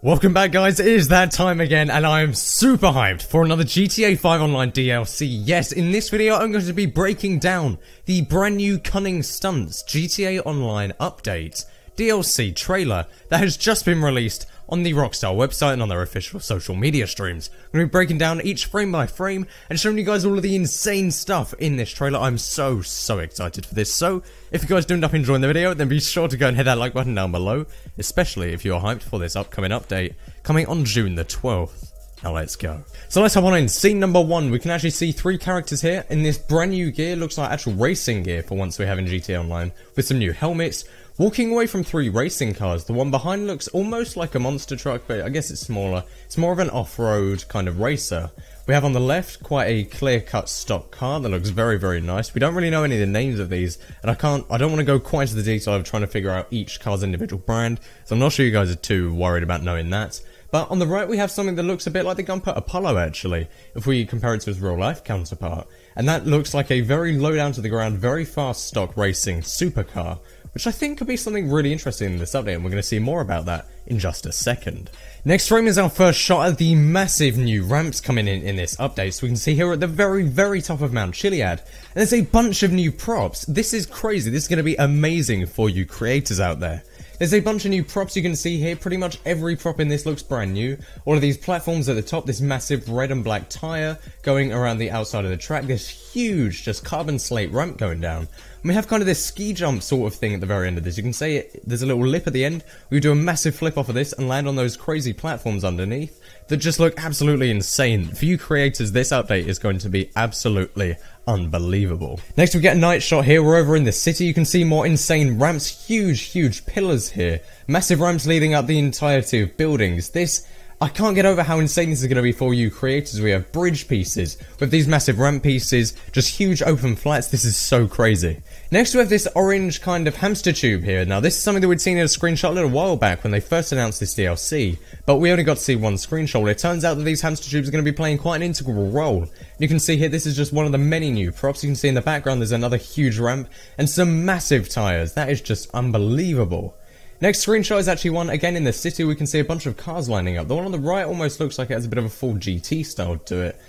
Welcome back, guys. It is that time again, and I am super hyped for another GTA 5 Online DLC. Yes, in this video I'm going to be breaking down the brand new Cunning Stunts GTA Online update DLC trailer that has just been released on the Rockstar website and on their official social media streams. I'm going to be breaking down each frame by frame and showing you guys all of the insane stuff in this trailer. I'm so excited for this. So, if you guys do end up enjoying the video, then be sure to go and hit that like button down below, especially if you're hyped for this upcoming update coming on June the 12th. Now let's go. So let's hop on in. Scene number 1. We can actually see 3 characters here in this brand new gear. Looks like actual racing gear for once we have in GTA Online, with some new helmets. Walking away from 3 racing cars. The one behind looks almost like a monster truck, but I guess it's smaller. It's more of an off-road kind of racer. We have on the left quite a clear-cut stock car that looks very nice. We don't really know any of the names of these, and I don't want to go quite into the detail of trying to figure out each car's individual brand, so I'm not sure you guys are too worried about knowing that. But on the right we have something that looks a bit like the Gunpowder Apollo actually, if we compare it to its real-life counterpart. And that looks like a very low down to the ground, very fast stock racing supercar, which I think could be something really interesting in this update, and we're going to see more about that in just a second. Next frame is our first shot of the massive new ramps coming in this update. So we can see here at the very top of Mount Chiliad, and there's a bunch of new props. This is crazy. This is going to be amazing for you creators out there. There's a bunch of new props you can see here. Pretty much every prop in this looks brand new. All of these platforms at the top, this massive red and black tire going around the outside of the track, this huge just carbon slate ramp going down. And we have kind of this ski jump sort of thing at the very end of this. You can see there's a little lip at the end. We do a massive flip off of this and land on those crazy platforms underneath that just look absolutely insane. For you creators, this update is going to be absolutely unbelievable. Next we get a night shot here. We're over in the city. You can see more insane ramps, huge pillars here. Massive ramps leading up the entirety of buildings. I can't get over how insane this is going to be for you creators. We have bridge pieces with these massive ramp pieces, just huge open flats. This is so crazy. Next we have this orange kind of hamster tube here. Now this is something that we'd seen in a screenshot a little while back when they first announced this DLC, but we only got to see one screenshot. It turns out that these hamster tubes are going to be playing quite an integral role. You can see here this is just one of the many new props. You can see in the background there's another huge ramp and some massive tires. That is just unbelievable. Next screenshot is actually one, again in the city. We can see a bunch of cars lining up. The one on the right almost looks like it has a bit of a full GT style to it,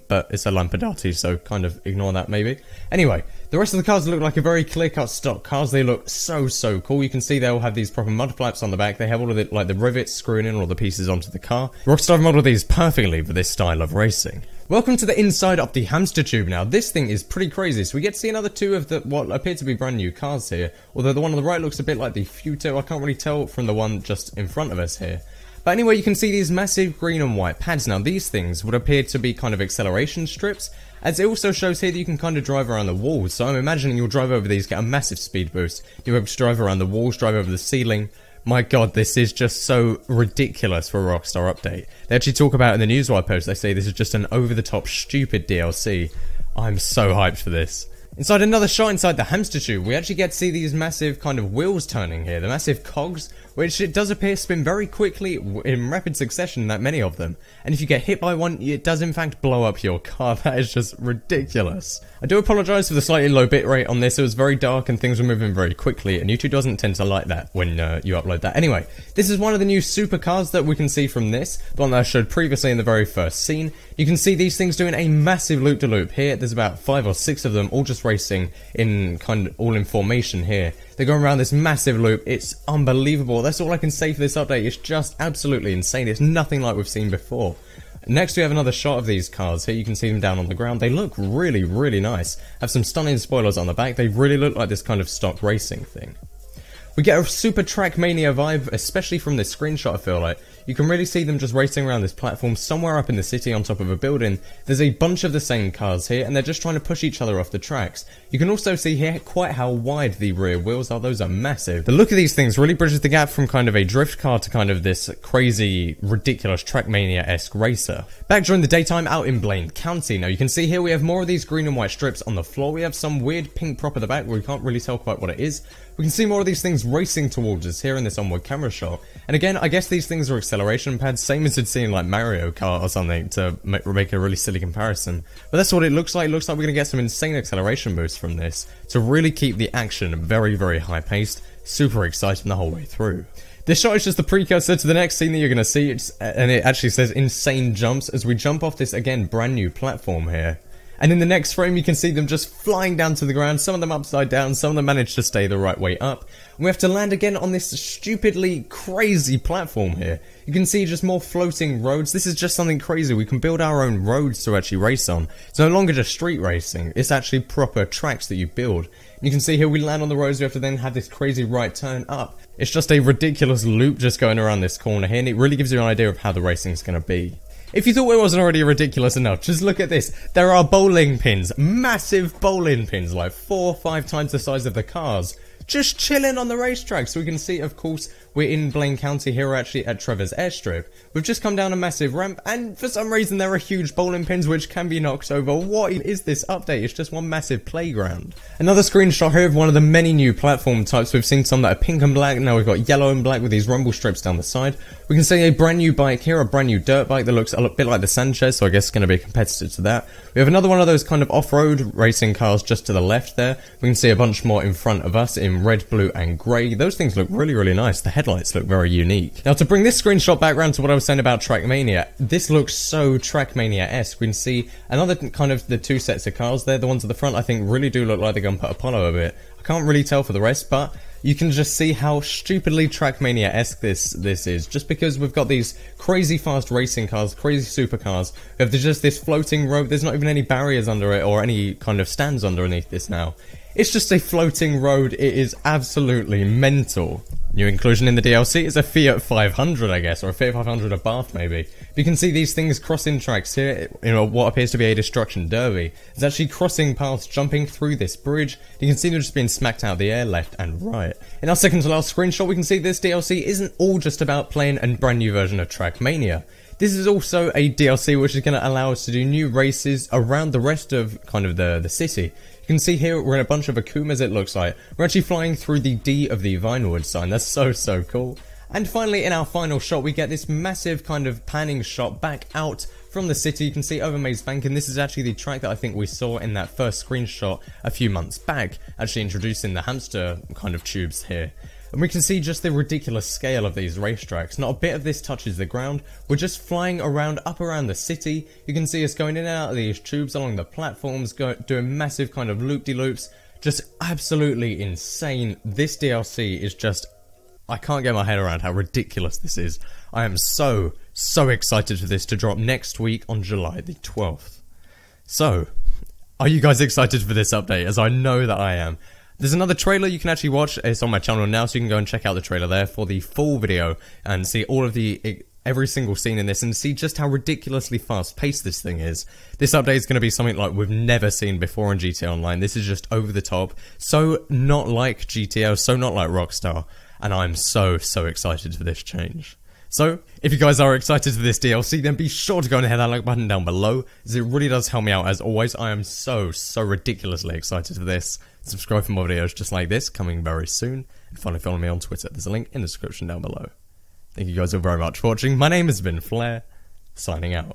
but it's a Lampadati, so kind of ignore that maybe. Anyway, the rest of the cars look like a very clear-cut stock cars. They look so cool. You can see they all have these proper mud flaps on the back. They have all of it, like the rivets screwing in all the pieces onto the car. Rockstar modeled these perfectly for this style of racing. Welcome to the inside of the hamster tube now. This thing is pretty crazy. So we get to see another 2 of what appear to be brand new cars here. Although the one on the right looks a bit like the Fiat. I can't really tell from the one just in front of us here. But anyway, you can see these massive green and white pads. Now these things would appear to be kind of acceleration strips, as it also shows here that you can kind of drive around the walls. So I'm imagining you'll drive over these, get a massive speed boost. You'll be able to drive around the walls, drive over the ceiling. My god, this is just so ridiculous for a Rockstar update. They actually talk about it in the Newswire post. They say this is just an over-the-top stupid DLC. I'm so hyped for this. Inside another shot inside the hamster tube, we actually get to see these massive kind of wheels turning here. The massive cogs, which it does appear spin very quickly in rapid succession, that many of them. And if you get hit by one, it does in fact blow up your car. That is just ridiculous. I do apologise for the slightly low bitrate on this. It was very dark and things were moving very quickly, and YouTube doesn't tend to like that when you upload that. Anyway, this is one of the new supercars that we can see from this, the one that I showed previously in the very first scene. You can see these things doing a massive loop-de-loop here. There's about 5 or 6 of them, all just racing in kind of all in formation here. They're going around this massive loop. It's unbelievable. That's all I can say for this update. It's just absolutely insane. It's nothing like we've seen before. Next we have another shot of these cars. Here you can see them down on the ground. They look really nice. Have some stunning spoilers on the back. They really look like this kind of stock racing thing. We get a super Trackmania vibe, especially from this screenshot I feel like. You can really see them just racing around this platform somewhere up in the city on top of a building. There's a bunch of the same cars here, and they're just trying to push each other off the tracks. You can also see here quite how wide the rear wheels are. Those are massive. The look of these things really bridges the gap from kind of a drift car to kind of this crazy, ridiculous Trackmania-esque racer. Back during the daytime out in Blaine County. Now you can see here we have more of these green and white strips on the floor. We have some weird pink prop at the back where we can't really tell quite what it is. We can see more of these things racing towards us here in this onward camera shot. And again, I guess these things are acceleration pads, same as you'd see in like Mario Kart or something, to make a really silly comparison. But that's what it looks like. It looks like we're going to get some insane acceleration boosts from this to really keep the action very high paced. Super exciting the whole way through. This shot is just the precursor to the next scene that you're going to see, and it actually says insane jumps as we jump off this, again, brand new platform here. And in the next frame you can see them just flying down to the ground, some of them upside down, some of them manage to stay the right way up. And we have to land again on this stupidly crazy platform here. You can see just more floating roads. This is just something crazy. We can build our own roads to actually race on. It's no longer just street racing, it's actually proper tracks that you build. You can see here we land on the roads, we have to then have this crazy right turn up. It's just a ridiculous loop just going around this corner here, and it really gives you an idea of how the racing is going to be. If you thought it wasn't already ridiculous enough, just look at this. There are bowling pins, massive bowling pins, like 4 or 5 times the size of the cars, just chilling on the racetrack. So we can see, of course, we're in Blaine County here, we're actually at Trevor's Airstrip. We've just come down a massive ramp, and for some reason there are huge bowling pins which can be knocked over. What is this update? It's just one massive playground. Another screenshot here of one of the many new platform types. We've seen some that are pink and black, now we've got yellow and black with these rumble strips down the side. We can see a brand new bike here, a brand new dirt bike that looks a bit like the Sanchez, so I guess it's going to be a competitor to that. We have another one of those kind of off-road racing cars just to the left there. We can see a bunch more in front of us in red, blue and grey. Those things look really, really nice. The headlights look very unique. Now to bring this screenshot back around to what I was saying about Trackmania, this looks so Trackmania-esque. We can see another kind of the 2 sets of cars there. The ones at the front I think really do look like they're going to put Apollo a bit. I can't really tell for the rest, but you can just see how stupidly Trackmania-esque this is, just because we've got these crazy fast racing cars, crazy supercars. We have just this floating road. There's not even any barriers under it or any kind of stands underneath this now. It's just a floating road. It is absolutely mental. New inclusion in the DLC is a Fiat 500, I guess, or a Fiat 500 Abarth maybe. You can see these things crossing tracks here, what appears to be a destruction derby. It's actually crossing paths, jumping through this bridge. You can see them just being smacked out of the air left and right. In our second to last screenshot, we can see this DLC isn't all just about playing a brand new version of Trackmania. This is also a DLC which is going to allow us to do new races around the rest of kind of the city. You can see here we're in a bunch of Akumas, it looks like. We're actually flying through the D of the Vinewood sign. That's so cool. And finally, in our final shot, we get this massive kind of panning shot back out from the city. You can see over Maze Bank, and this is actually the track that I think we saw in that first screenshot a few months back, actually introducing the hamster kind of tubes here. And we can see just the ridiculous scale of these racetracks. Not a bit of this touches the ground. We're just flying around, up around the city. You can see us going in and out of these tubes along the platforms, doing massive kind of loop-de-loops. Just absolutely insane. This DLC is just... I can't get my head around how ridiculous this is. I am so excited for this to drop next week on July the 12th. So, are you guys excited for this update? As I know that I am. There's another trailer you can actually watch. It's on my channel now, so you can go and check out the trailer there for the full video and see all of every single scene in this and see just how ridiculously fast-paced this thing is. This update is going to be something like we've never seen before in GTA Online. This is just over the top. So not like GTA, so not like Rockstar. And I'm so excited for this change. So, if you guys are excited for this DLC, then be sure to go and hit that like button down below, as it really does help me out. As always, I am so ridiculously excited for this. Subscribe for more videos just like this, coming very soon. And finally, follow me on Twitter. There's a link in the description down below. Thank you guys all very much for watching. My name has been Flair, signing out.